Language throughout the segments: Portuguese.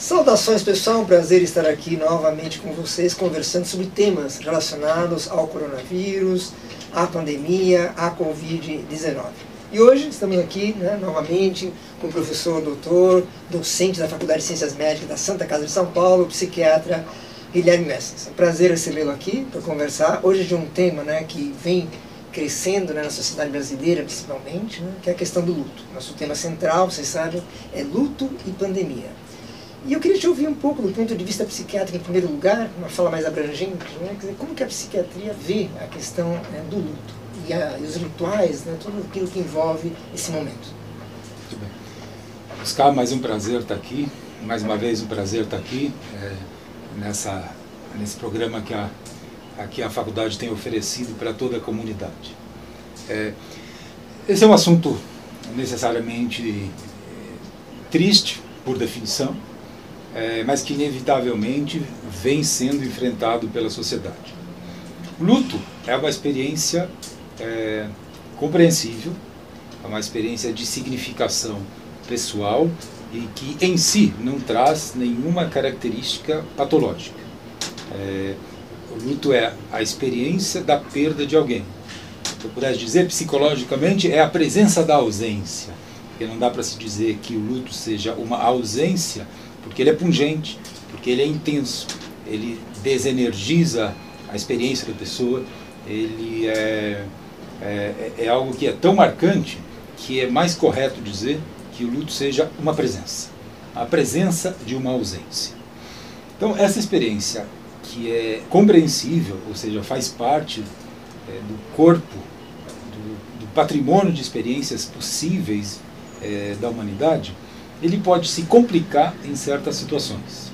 Saudações pessoal, um prazer estar aqui novamente com vocês, conversando sobre temas relacionados ao coronavírus, à pandemia, à Covid-19. E hoje estamos aqui novamente com o professor doutor, docente da Faculdade de Ciências Médicas da Santa Casa de São Paulo, psiquiatra Guilherme Messas. É um prazer recebê-lo aqui para conversar hoje de um tema que vem crescendo na sociedade brasileira, principalmente, que é a questão do luto. Nosso tema central, vocês sabem, é luto e pandemia. E eu queria te ouvir um pouco do ponto de vista psiquiátrico, em primeiro lugar, uma fala mais abrangente, quer dizer, como que a psiquiatria vê a questão do luto e os rituais, tudo aquilo que envolve esse momento. Muito bem. Oscar, mais um prazer estar aqui, mais uma vez um prazer estar aqui, nesse programa que a faculdade tem oferecido para toda a comunidade. Esse é um assunto necessariamente triste, por definição, mas que inevitavelmente vem sendo enfrentado pela sociedade. O luto é uma experiência compreensível, é uma experiência de significação pessoal e que em si não traz nenhuma característica patológica. O luto é a experiência da perda de alguém. Se eu pudesse dizer, psicologicamente, é a presença da ausência. Porque não dá para se dizer que o luto seja uma ausência, porque ele é pungente, porque ele é intenso, ele desenergiza a experiência da pessoa, ele é algo que é tão marcante que é mais correto dizer que o luto seja uma presença, a presença de uma ausência. Então, essa experiência que é compreensível, ou seja, faz parte do corpo, do patrimônio de experiências possíveis da humanidade, ele pode se complicar em certas situações.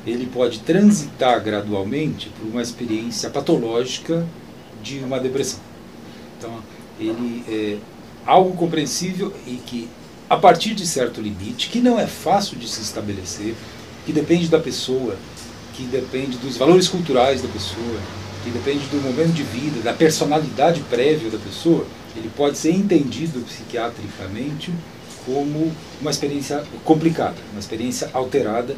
Ele pode transitar gradualmente por uma experiência patológica de uma depressão. Então, ele é algo compreensível e que, a partir de certo limite, que não é fácil de se estabelecer, que depende da pessoa, que depende dos valores culturais da pessoa, que depende do momento de vida, da personalidade prévia da pessoa, ele pode ser entendido psiquiatricamente como uma experiência complicada, uma experiência alterada.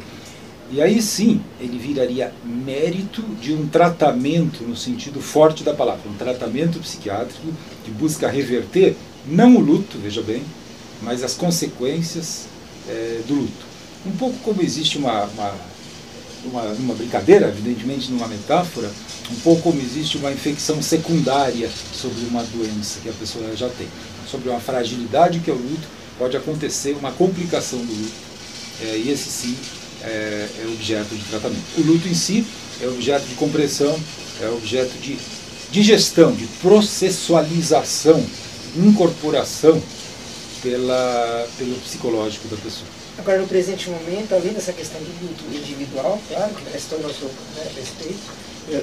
E aí sim, ele viraria mérito de um tratamento no sentido forte da palavra, um tratamento psiquiátrico que busca reverter, não o luto, veja bem, mas as consequências do luto. Um pouco como existe uma brincadeira, evidentemente numa metáfora, um pouco como existe uma infecção secundária sobre uma doença que a pessoa já tem, sobre uma fragilidade que é o luto, pode acontecer uma complicação do luto, e esse sim é objeto de tratamento. O luto em si é objeto de compreensão, é objeto de digestão, de processualização, incorporação pelo psicológico da pessoa. Agora, no presente momento, além dessa questão do luto individual, claro, que merece todo o nosso respeito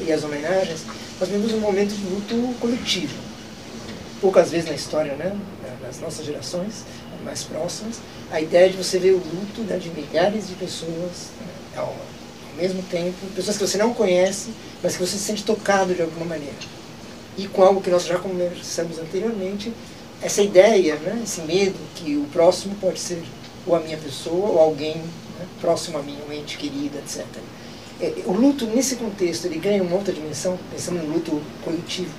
e as homenagens, nós vivemos um momento de luto coletivo. Poucas vezes na história, nas nossas gerações mais próximas, a ideia de você ver o luto de milhares de pessoas ao mesmo tempo, pessoas que você não conhece, mas que você se sente tocado de alguma maneira. E com algo que nós já conversamos anteriormente, essa ideia, esse medo que o próximo pode ser ou a minha pessoa, ou alguém próximo a mim, um ente querido, etc. O luto, nesse contexto, ele ganha uma outra dimensão, pensando no luto coletivo.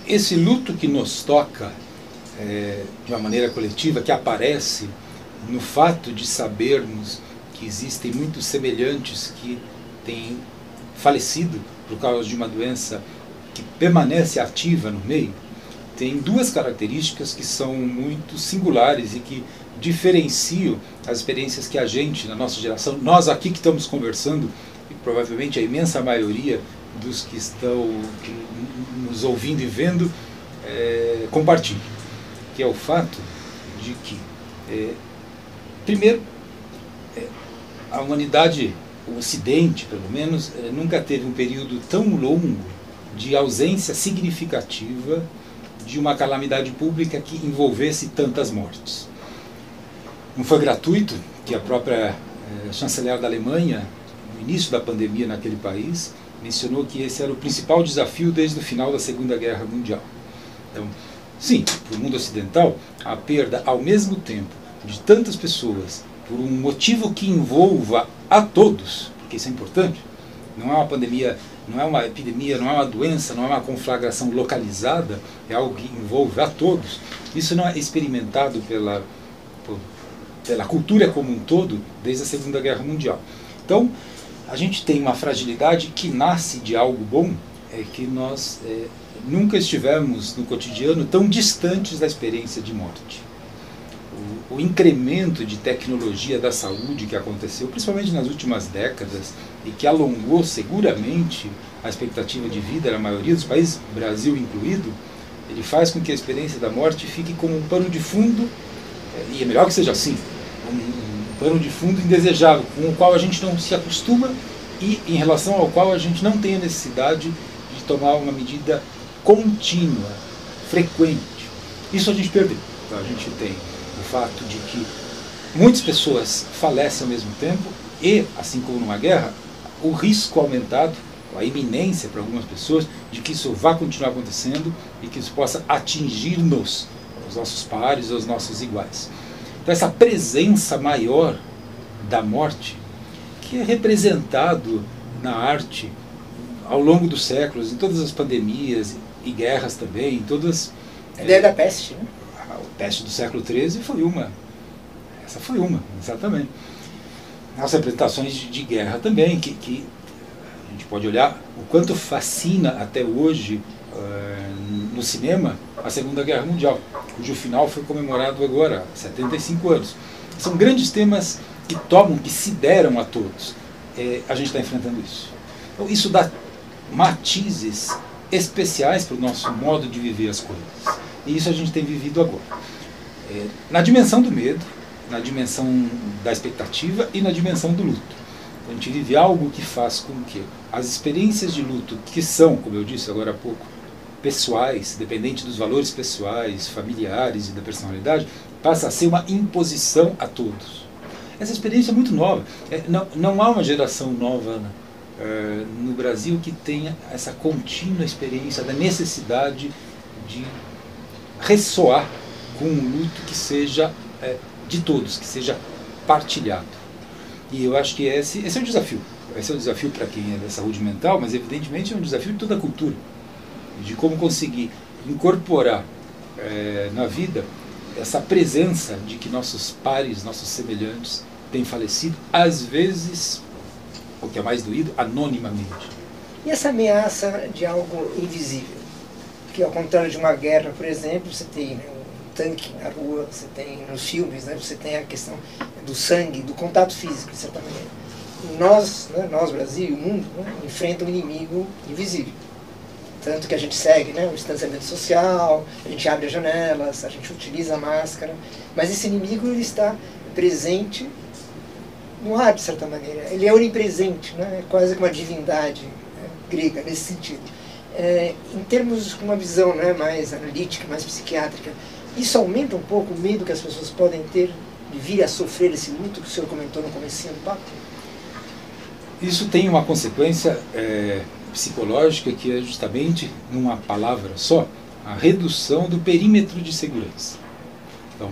Esse luto que nos toca de uma maneira coletiva, que aparece no fato de sabermos que existem muitos semelhantes que têm falecido por causa de uma doença que permanece ativa no meio, tem duas características que são muito singulares e que diferenciam as experiências que a gente, na nossa geração, nós aqui que estamos conversando, e provavelmente a imensa maioria dos que estão nos ouvindo e vendo, compartilham, que é o fato de que, primeiro, a humanidade, o Ocidente, pelo menos, nunca teve um período tão longo de ausência significativa de uma calamidade pública que envolvesse tantas mortes. Não foi gratuito que a própria chanceler da Alemanha, no início da pandemia naquele país, mencionou que esse era o principal desafio desde o final da Segunda Guerra Mundial. Então, sim, para o mundo ocidental, a perda, ao mesmo tempo, de tantas pessoas por um motivo que envolva a todos, porque isso é importante, não é uma pandemia, não é uma epidemia, não é uma doença, não é uma conflagração localizada, é algo que envolve a todos. Isso não é experimentado pela cultura como um todo desde a Segunda Guerra Mundial. Então, a gente tem uma fragilidade que nasce de algo bom, é que nós nunca estivemos no cotidiano tão distantes da experiência de morte. O incremento de tecnologia da saúde que aconteceu, principalmente nas últimas décadas, e que alongou seguramente a expectativa de vida na maioria dos países, Brasil incluído, ele faz com que a experiência da morte fique como um pano de fundo, e é melhor que seja assim, um pano de fundo indesejável, com o qual a gente não se acostuma e em relação ao qual a gente não tem a necessidade de tomar uma medida contínua, frequente. Isso a gente perdeu. Então, a gente tem o fato de que muitas pessoas falecem ao mesmo tempo e, assim como numa guerra, o risco aumentado, a iminência para algumas pessoas de que isso vá continuar acontecendo e que isso possa atingir-nos, os nossos pares, os nossos iguais. Então essa presença maior da morte, que é representado na arte ao longo dos séculos, em todas as pandemias e guerras também, em todas... A ideia da peste, né? A peste do século XIII foi uma. Essa foi uma, exatamente. As representações de guerra também, que a gente pode olhar o quanto fascina até hoje no cinema a Segunda Guerra Mundial, cujo final foi comemorado agora, há 75 anos. São grandes temas que se deram a todos. A gente está enfrentando isso. Então, isso dá matizes especiais para o nosso modo de viver as coisas. E isso a gente tem vivido agora. Na dimensão do medo, na dimensão da expectativa e na dimensão do luto. A gente vive algo que faz com que as experiências de luto, que são, como eu disse agora há pouco, pessoais, dependente dos valores pessoais, familiares e da personalidade, passa a ser uma imposição a todos. Essa experiência é muito nova. Não há uma geração nova no Brasil que tenha essa contínua experiência da necessidade de ressoar com um luto que seja de todos, que seja partilhado. E eu acho que esse é o desafio. Esse é o desafio para quem é da saúde mental, mas evidentemente é um desafio de toda a cultura. De como conseguir incorporar na vida essa presença de que nossos pares, nossos semelhantes têm falecido, às vezes, o que é mais doído, anonimamente. E essa ameaça de algo invisível? Que ao contrário de uma guerra, por exemplo, você tem um tanque na rua, você tem nos filmes, né, você tem a questão do sangue, do contato físico, de certa maneira. Nós, Brasil e o mundo, enfrentam um inimigo invisível. Tanto que a gente segue o distanciamento social, a gente abre as janelas, a gente utiliza a máscara, mas esse inimigo ele está presente no ar, de certa maneira. Ele é onipresente, é quase como uma divindade grega, nesse sentido. Em termos de uma visão mais analítica, mais psiquiátrica, isso aumenta um pouco o medo que as pessoas podem ter de vir a sofrer esse luto que o senhor comentou no comecinho do papo? Isso tem uma consequência psicológica que é justamente, numa palavra só, a redução do perímetro de segurança. Então,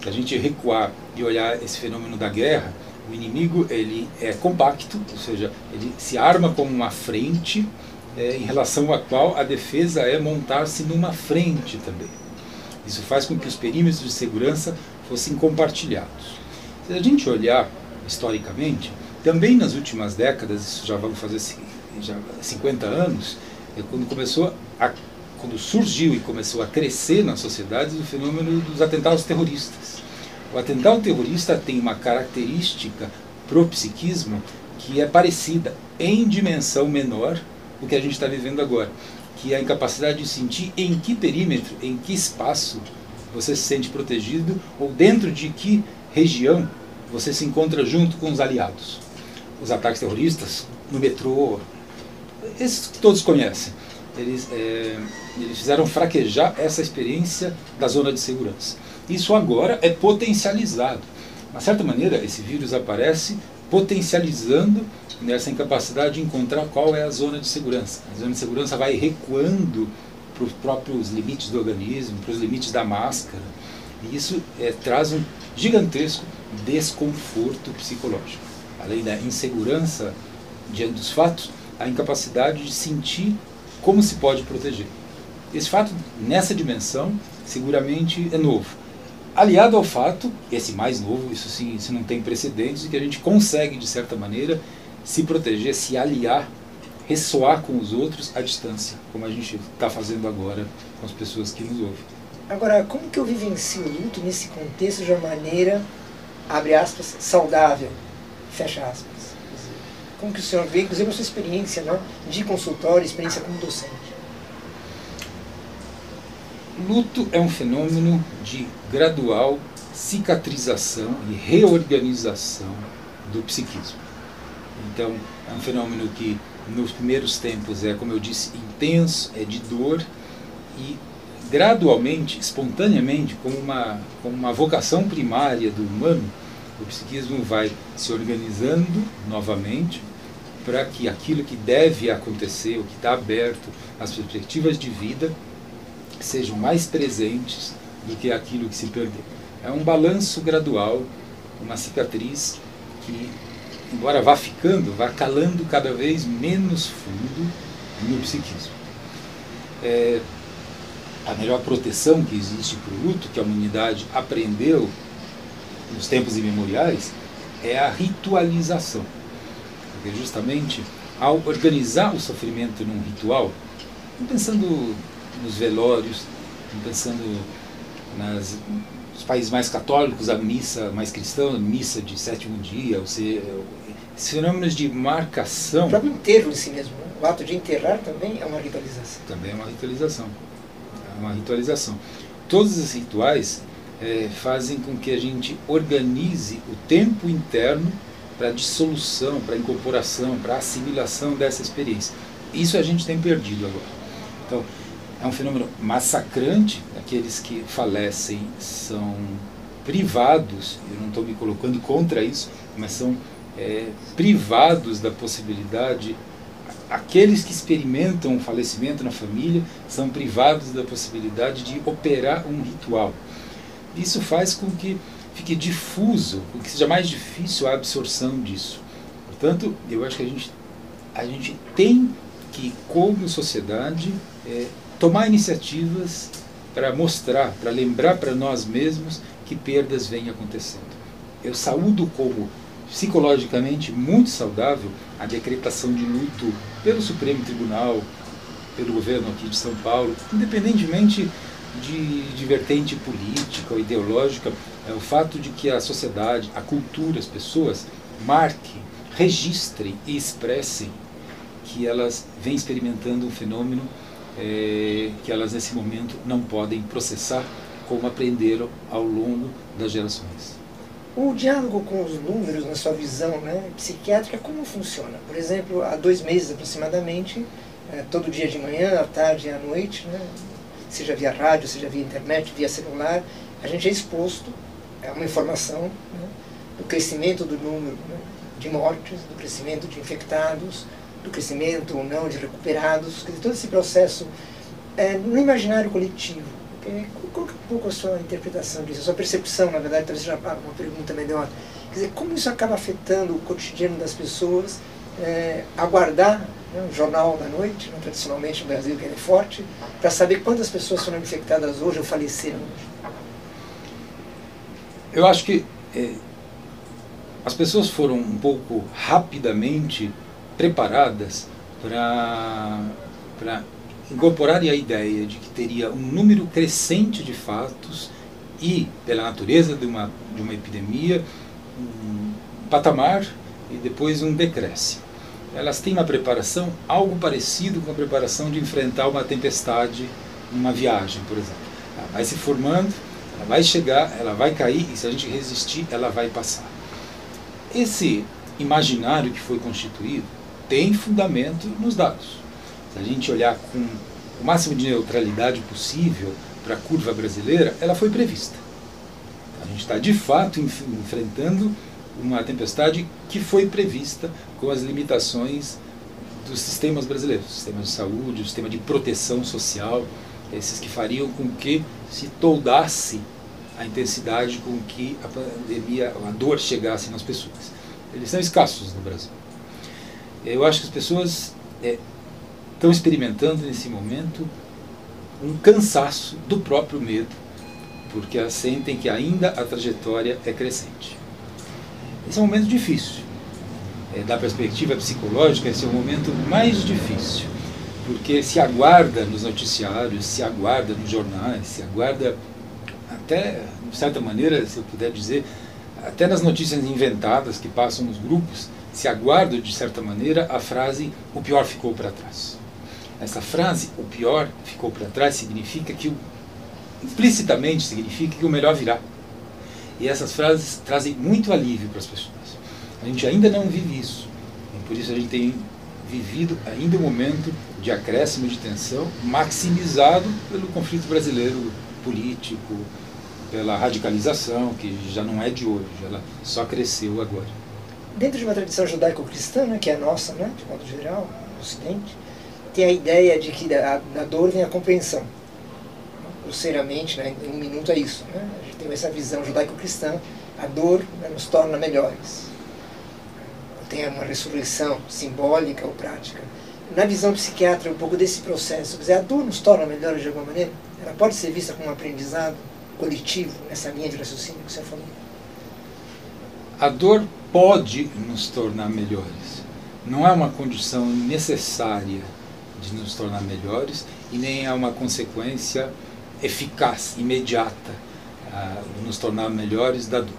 se a gente recuar e olhar esse fenômeno da guerra, o inimigo ele é compacto, ou seja, ele se arma como uma frente em relação à qual a defesa é montar-se numa frente também. Isso faz com que os perímetros de segurança fossem compartilhados. Se a gente olhar historicamente, também nas últimas décadas, isso já vamos fazer 50 anos, quando surgiu e começou a crescer nas sociedades o fenômeno dos atentados terroristas. O atentado terrorista tem uma característica pro psiquismo que é parecida, em dimensão menor, o que a gente está vivendo agora, que é a incapacidade de sentir em que perímetro, em que espaço você se sente protegido ou dentro de que região você se encontra junto com os aliados. Os ataques terroristas no metrô, esses que todos conhecem, eles fizeram fraquejar essa experiência da zona de segurança. Isso agora é potencializado. De uma certa maneira, esse vírus aparece potencializando nessa incapacidade de encontrar qual é a zona de segurança. A zona de segurança vai recuando para os próprios limites do organismo, para os limites da máscara. E isso traz um gigantesco desconforto psicológico. Além da insegurança diante dos fatos, a incapacidade de sentir como se pode proteger. Esse fato, nessa dimensão, seguramente é novo. Aliado ao fato, esse mais novo, isso sim, isso não tem precedentes, de que a gente consegue, de certa maneira, se proteger, se aliar, ressoar com os outros à distância, como a gente está fazendo agora com as pessoas que nos ouvem. Agora, como que eu vivencio o luto nesse contexto de uma maneira, abre aspas, saudável, fecha aspas? Como que o senhor vê, inclusive a sua experiência, né, de consultório, experiência como docente? Luto é um fenômeno de gradual cicatrização e reorganização do psiquismo. Então, é um fenômeno que nos primeiros tempos é, como eu disse, intenso, é de dor, e gradualmente, espontaneamente, como uma vocação primária do humano, o psiquismo vai se organizando novamente para que aquilo que deve acontecer, o que está aberto, as perspectivas de vida, sejam mais presentes do que aquilo que se perdeu. É um balanço gradual, uma cicatriz que, embora vá calando cada vez menos fundo no psiquismo. A melhor proteção que existe para o luto, que a humanidade aprendeu nos tempos imemoriais, é a ritualização. Porque justamente ao organizar o sofrimento num ritual, pensando nos velórios, pensando nos países mais católicos, a missa mais cristã, a missa de sétimo dia, ou seja, esses fenômenos de marcação. O próprio enterro em si mesmo, né? O ato de enterrar também é uma ritualização. Também é uma ritualização. É uma ritualização. Todos os rituais fazem com que a gente organize o tempo interno para a dissolução, para a incorporação, para a assimilação dessa experiência. Isso a gente tem perdido agora. Então, é um fenômeno massacrante. Aqueles que falecem são privados, eu não estou me colocando contra isso, mas são privados da possibilidade. Aqueles que experimentam o falecimento na família são privados da possibilidade de operar um ritual. Isso faz com que fique difuso, com que seja mais difícil a absorção disso. Portanto, eu acho que a gente tem que, como sociedade, tomar iniciativas para mostrar, para lembrar para nós mesmos que perdas vêm acontecendo. Eu saúdo como psicologicamente muito saudável a decretação de luto pelo Supremo Tribunal, pelo governo aqui de São Paulo, independentemente de vertente política ou ideológica, o fato de que a sociedade, a cultura, as pessoas marquem, registrem e expressem que elas vêm experimentando um fenômeno que elas nesse momento não podem processar como aprenderam ao longo das gerações. O diálogo com os números, na sua visão, né, psiquiátrica, como funciona? Por exemplo, há 2 meses aproximadamente, todo dia de manhã, à tarde e à noite, né, seja via rádio, seja via internet, via celular, a gente é exposto a uma informação, né, do crescimento do número, né, de mortes, do crescimento de infectados, do crescimento ou não de recuperados, quer dizer, todo esse processo no imaginário coletivo. Qual que é um pouco a sua interpretação disso, a sua percepção, na verdade, talvez seja uma pergunta melhor. Quer dizer, como isso acaba afetando o cotidiano das pessoas, aguardar, né, um jornal da noite, né, tradicionalmente no Brasil que ele é forte, para saber quantas pessoas foram infectadas hoje ou faleceram hoje? Eu acho que as pessoas foram um pouco rapidamente preparadas para incorporarem a ideia de que teria um número crescente de fatos e, pela natureza de uma epidemia, um patamar e depois um decréscimo. Elas têm uma preparação algo parecido com a preparação de enfrentar uma tempestade numa viagem, por exemplo. Ela vai se formando, ela vai chegar, ela vai cair e, se a gente resistir, ela vai passar. Esse imaginário que foi constituído tem fundamento nos dados. Se a gente olhar com o máximo de neutralidade possível para a curva brasileira, ela foi prevista. A gente está, de fato, enfrentando uma tempestade que foi prevista com as limitações dos sistemas brasileiros, o sistema de saúde, o sistema de proteção social, esses que fariam com que se toldasse a intensidade com que a pandemia, a dor chegasse nas pessoas. Eles são escassos no Brasil. Eu acho que as pessoas estão experimentando nesse momento um cansaço do próprio medo, porque elas sentem que ainda a trajetória é crescente. Esse é um momento difícil. Da perspectiva psicológica, esse é o momento mais difícil, porque se aguarda nos noticiários, se aguarda nos jornais, se aguarda até, de certa maneira, se eu puder dizer, até nas notícias inventadas que passam nos grupos, se aguarda, de certa maneira, a frase "o pior ficou para trás". Essa frase, "o pior ficou para trás", significa que, implicitamente, significa que o melhor virá. E essas frases trazem muito alívio para as pessoas. A gente ainda não vive isso. E por isso a gente tem vivido ainda um momento de acréscimo de tensão, maximizado pelo conflito brasileiro político, pela radicalização, que já não é de hoje, ela só cresceu agora. Dentro de uma tradição judaico-cristã, né, que é a nossa, né, de modo geral, no Ocidente, tem a ideia de que da dor vem a compreensão. Grosseiramente, né, em um minuto é isso. Né? A gente tem essa visão judaico-cristã, a dor, né, nos torna melhores. Tem uma ressurreição simbólica ou prática. Na visão psiquiátrica, um pouco desse processo, quer dizer, a dor nos torna melhores de alguma maneira? Ela pode ser vista como um aprendizado coletivo, nessa linha de raciocínio que você falou? A dor pode nos tornar melhores. Não é uma condição necessária de nos tornar melhores e nem é uma consequência eficaz, imediata, de nos tornar melhores da dor.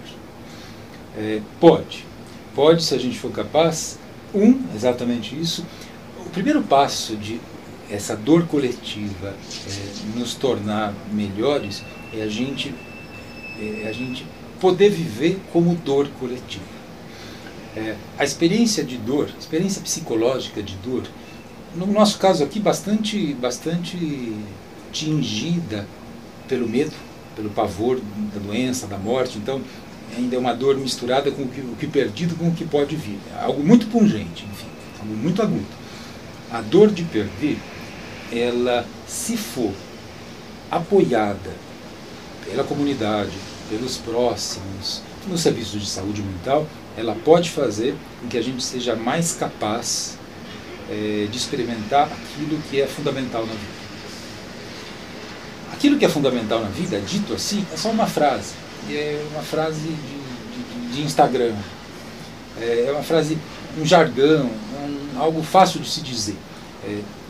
Pode, se a gente for capaz, exatamente isso. O primeiro passo de essa dor coletiva nos tornar melhores é a gente poder viver como dor coletiva. A experiência de dor, a experiência psicológica de dor, no nosso caso aqui bastante tingida pelo medo, pelo pavor da doença, da morte, então ainda é uma dor misturada com o que perdido com o que pode vir. É algo muito pungente, enfim, algo muito agudo. A dor de perder, ela, se for apoiada pela comunidade, pelos próximos, nos serviços de saúde mental, ela pode fazer com que a gente seja mais capaz de experimentar aquilo que é fundamental na vida. Aquilo que é fundamental na vida, dito assim, é só uma frase. É uma frase de Instagram. É uma frase, um jargão, algo fácil de se dizer.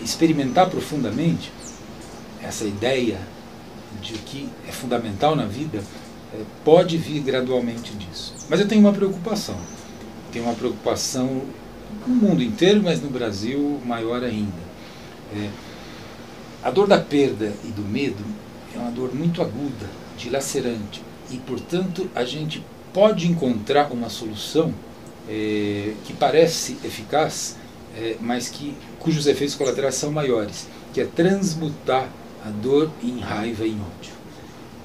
Experimentar profundamente essa ideia de que é fundamental na vida pode vir gradualmente disso. Mas eu tenho uma preocupação. Tenho uma preocupação no mundo inteiro, mas no Brasil maior ainda. A dor da perda e do medo é uma dor muito aguda, dilacerante. E, portanto, a gente pode encontrar uma solução que parece eficaz, mas cujos efeitos colaterais são maiores, que é transmutar a dor em raiva e em ódio.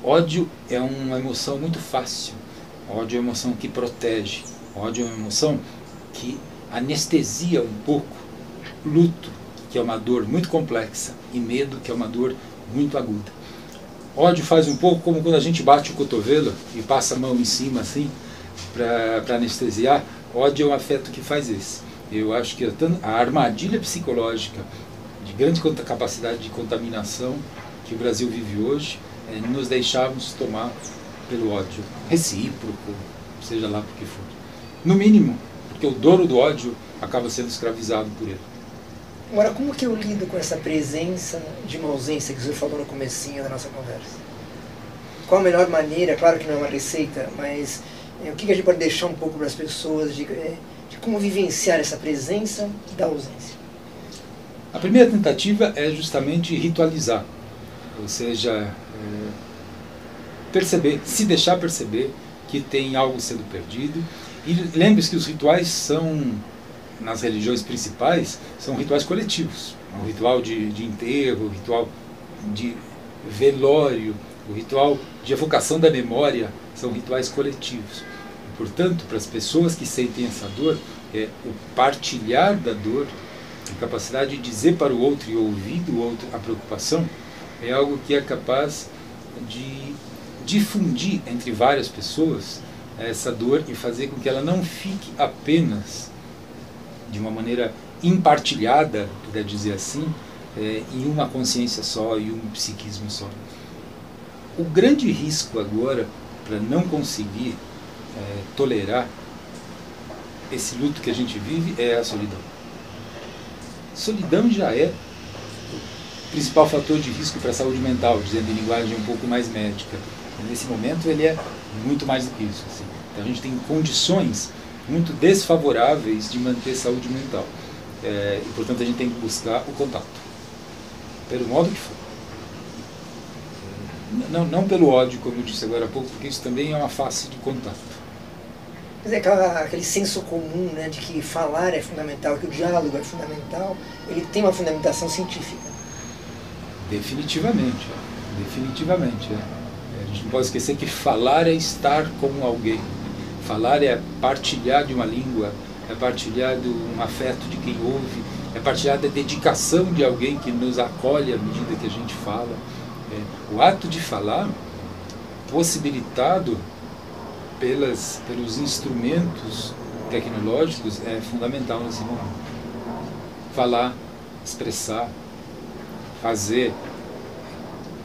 Ódio é uma emoção muito fácil. Ódio é uma emoção que protege. Ódio é uma emoção que anestesia um pouco. Luto, que é uma dor muito complexa, e medo, que é uma dor muito aguda. Ódio faz um pouco como quando a gente bate o cotovelo e passa a mão em cima assim, para anestesiar. Ódio é um afeto que faz isso. Eu acho que a armadilha psicológica de grande capacidade de contaminação que o Brasil vive hoje é nos deixarmos tomar pelo ódio recíproco, seja lá por que for. No mínimo, porque o dono do ódio acaba sendo escravizado por ele. Agora, como que eu lido com essa presença de uma ausência que você falou no comecinho da nossa conversa? Qual a melhor maneira, claro que não é uma receita, mas o que a gente pode deixar um pouco para as pessoas de como vivenciar essa presença da ausência? A primeira tentativa é justamente ritualizar, ou seja, perceber, se deixar perceber que tem algo sendo perdido. E lembre-se que os rituais são, nas religiões principais, são rituais coletivos. O ritual de enterro, o ritual de velório, o ritual de evocação da memória, são rituais coletivos. E, portanto, para as pessoas que sentem essa dor, o partilhar da dor, a capacidade de dizer para o outro e ouvir do outro a preocupação, é algo que é capaz de difundir entre várias pessoas essa dor e fazer com que ela não fique apenas de uma maneira impartilhada, puder dizer assim, em uma consciência só e um psiquismo só. O grande risco agora para não conseguir tolerar esse luto que a gente vive é a solidão. Solidão já é o principal fator de risco para a saúde mental, dizendo em linguagem um pouco mais médica. Nesse momento ele é muito mais do que isso. Assim. Então a gente tem condições muito desfavoráveis de manter saúde mental. E portanto a gente tem que buscar o contato, pelo modo que for. Não pelo ódio, como eu disse agora há pouco, porque isso também é uma face de contato. Mas aquele senso comum, né, de que falar é fundamental, que o diálogo é fundamental, ele tem uma fundamentação científica. Definitivamente, definitivamente. A gente não pode esquecer que falar é estar com alguém. Falar é partilhar de uma língua, é partilhar de um afeto de quem ouve, é partilhar da dedicação de alguém que nos acolhe à medida que a gente fala. O ato de falar, possibilitado pelos instrumentos tecnológicos, é fundamental nesse momento. Falar, expressar, fazer,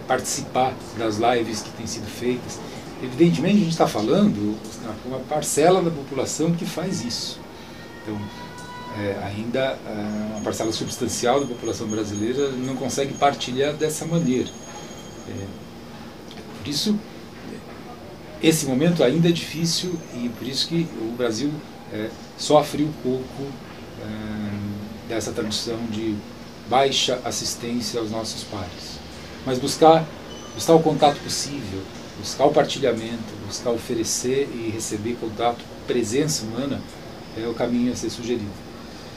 participar das lives que têm sido feitas. Evidentemente a gente está falando uma parcela da população que faz isso. Então, ainda uma parcela substancial da população brasileira não consegue partilhar dessa maneira. Por isso, esse momento ainda é difícil e por isso que o Brasil sofre um pouco dessa tradição de baixa assistência aos nossos pares. Mas buscar o contato possível, buscar o partilhamento, buscar oferecer e receber contato, presença humana, é o caminho a ser sugerido.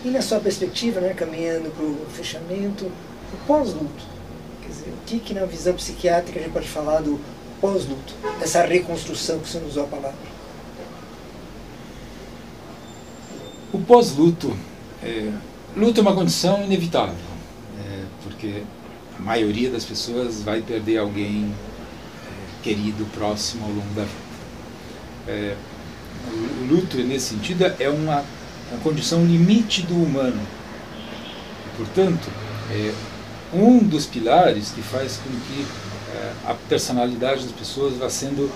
E na sua perspectiva, né, caminhando para o fechamento, o pós-luto, quer dizer, o que na visão psiquiátrica a gente pode falar do pós-luto, dessa reconstrução que você usou a palavra? O pós-luto, luto é uma condição inevitável, porque a maioria das pessoas vai perder alguém querido, próximo ao longo da vida. O luto, nesse sentido, é uma condição limite do humano. Portanto, um dos pilares que faz com que a personalidade das pessoas vá sendo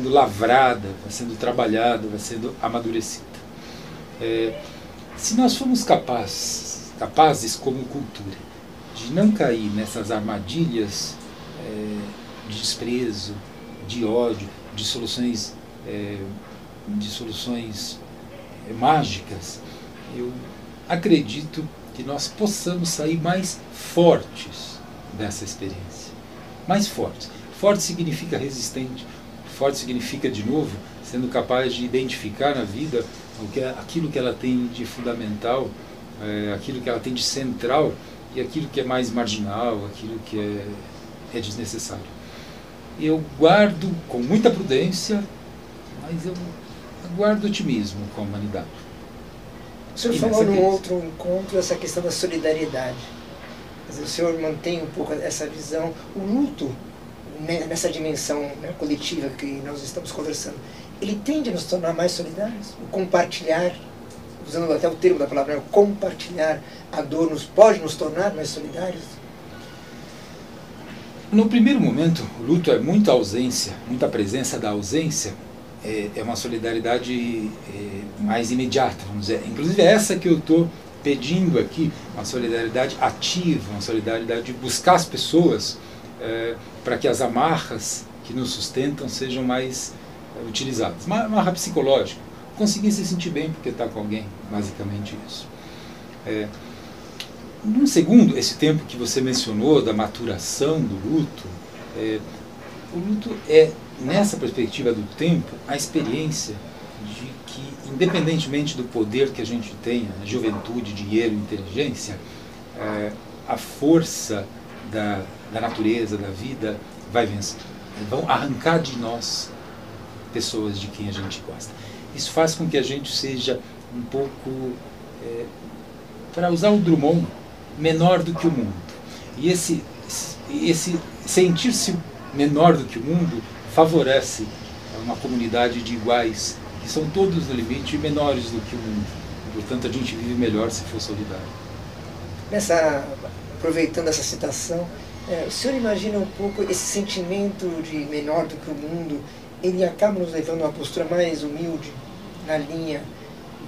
lavrada, vá sendo trabalhada, vá sendo amadurecida. Se nós formos capazes como cultura, de não cair nessas armadilhas de desprezo, de ódio, de soluções mágicas, eu acredito que nós possamos sair mais fortes dessa experiência. Mais fortes. Forte significa resistente. Forte significa, de novo, sendo capaz de identificar na vida aquilo que ela tem de fundamental, aquilo que ela tem de central e aquilo que é mais marginal, aquilo que é desnecessário. Eu guardo com muita prudência, mas eu guardo otimismo com a humanidade. O senhor falou num outro encontro essa questão da solidariedade. Quer dizer, o senhor mantém um pouco essa visão. O luto, nessa dimensão, né, coletiva que nós estamos conversando, ele tende a nos tornar mais solidários? O compartilhar, usando até o termo da palavra, compartilhar a dor pode nos tornar mais solidários? No primeiro momento, o luto é muita ausência, muita presença da ausência, é uma solidariedade mais imediata, vamos dizer. Inclusive é essa que eu estou pedindo aqui, uma solidariedade ativa, uma solidariedade de buscar as pessoas para que as amarras que nos sustentam sejam mais utilizadas. Uma amarra psicológica, conseguir se sentir bem porque está com alguém, basicamente isso. Num segundo, esse tempo que você mencionou da maturação do luto, o luto é, nessa perspectiva do tempo, a experiência de que, independentemente do poder que a gente tenha, juventude, dinheiro, inteligência, a força da natureza, da vida, vai vencer. Vão arrancar de nós pessoas de quem a gente gosta. Isso faz com que a gente seja um pouco, para usar o Drummond, menor do que o mundo. E esse sentir-se menor do que o mundo favorece uma comunidade de iguais, que são todos no limite menores do que o mundo. Portanto, a gente vive melhor se for solidário. Aproveitando essa citação, o senhor imagina um pouco esse sentimento de menor do que o mundo, ele acaba nos levando a uma postura mais humilde, na linha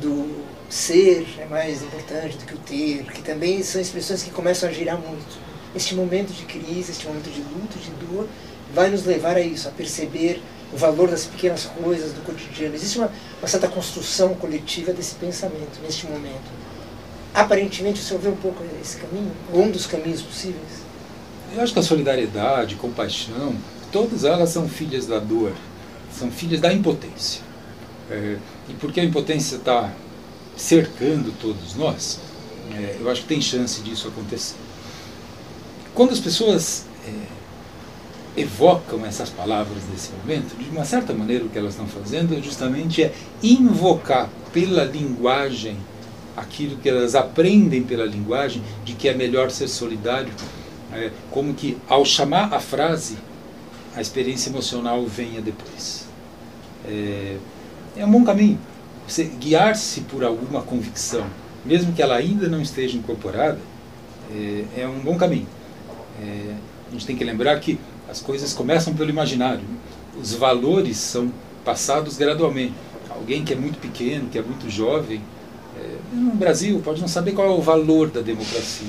do ser é mais importante do que o ter, que também são expressões que começam a girar muito. Este momento de crise, este momento de luto, de dor, vai nos levar a isso, a perceber o valor das pequenas coisas do cotidiano. Existe uma certa construção coletiva desse pensamento neste momento. Aparentemente, o senhor vê um pouco esse caminho, ou um dos caminhos possíveis? Eu acho que a solidariedade, compaixão, todas elas são filhas da dor, são filhas da impotência. E porque a impotência está cercando todos nós, eu acho que tem chance disso acontecer. Quando as pessoas evocam essas palavras nesse momento, de uma certa maneira o que elas estão fazendo justamente é invocar pela linguagem aquilo que elas aprendem pela linguagem, de que é melhor ser solidário, como que ao chamar a frase, a experiência emocional venha depois. É um bom caminho. Você guiar-se por alguma convicção, mesmo que ela ainda não esteja incorporada, é um bom caminho. A gente tem que lembrar que as coisas começam pelo imaginário. Os valores são passados gradualmente. Alguém que é muito pequeno, que é muito jovem, no Brasil pode não saber qual é o valor da democracia.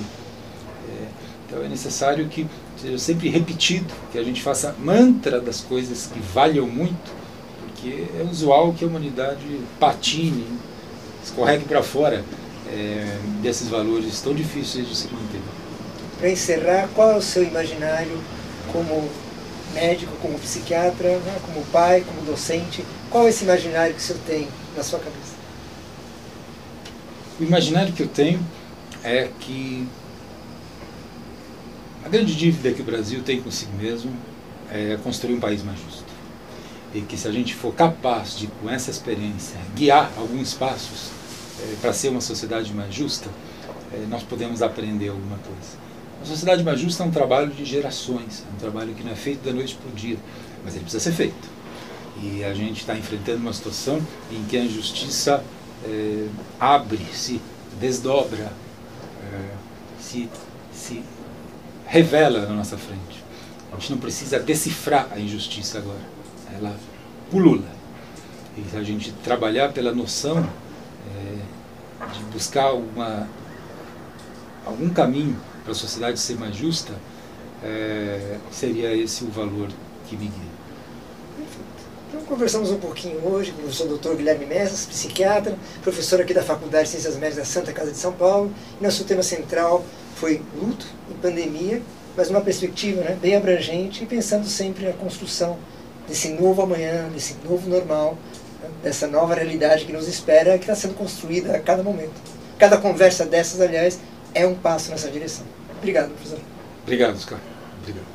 Então é necessário que seja sempre repetido, que a gente faça mantra das coisas que valham muito, porque é usual que a humanidade patine, escorregue para fora desses valores tão difíceis de se manter. Para encerrar, qual é o seu imaginário como médico, como psiquiatra, né, como pai, como docente? Qual é esse imaginário que o senhor tem na sua cabeça? O imaginário que eu tenho é que a grande dívida que o Brasil tem consigo mesmo é construir um país mais justo. E que se a gente for capaz de, com essa experiência, guiar alguns passos para ser uma sociedade mais justa, nós podemos aprender alguma coisa. A sociedade mais justa é um trabalho de gerações, é um trabalho que não é feito da noite para o dia, mas ele precisa ser feito. E a gente está enfrentando uma situação em que a injustiça abre, se desdobra, se revela na nossa frente. A gente não precisa decifrar a injustiça agora, ela pulula. E se a gente trabalhar pela noção de buscar algum caminho para a sociedade ser mais justa, seria esse o valor que me guia. Então conversamos um pouquinho hoje com o professor Dr. Guilherme Messas, psiquiatra, professor aqui da Faculdade de Ciências Médicas da Santa Casa de São Paulo, e nosso tema central foi luto e pandemia, mas numa perspectiva bem abrangente e pensando sempre na construção desse novo amanhã, desse novo normal, dessa nova realidade que nos espera, que está sendo construída a cada momento. Cada conversa dessas, aliás, é um passo nessa direção. Obrigado, professor. Obrigado, Oscar. Obrigado.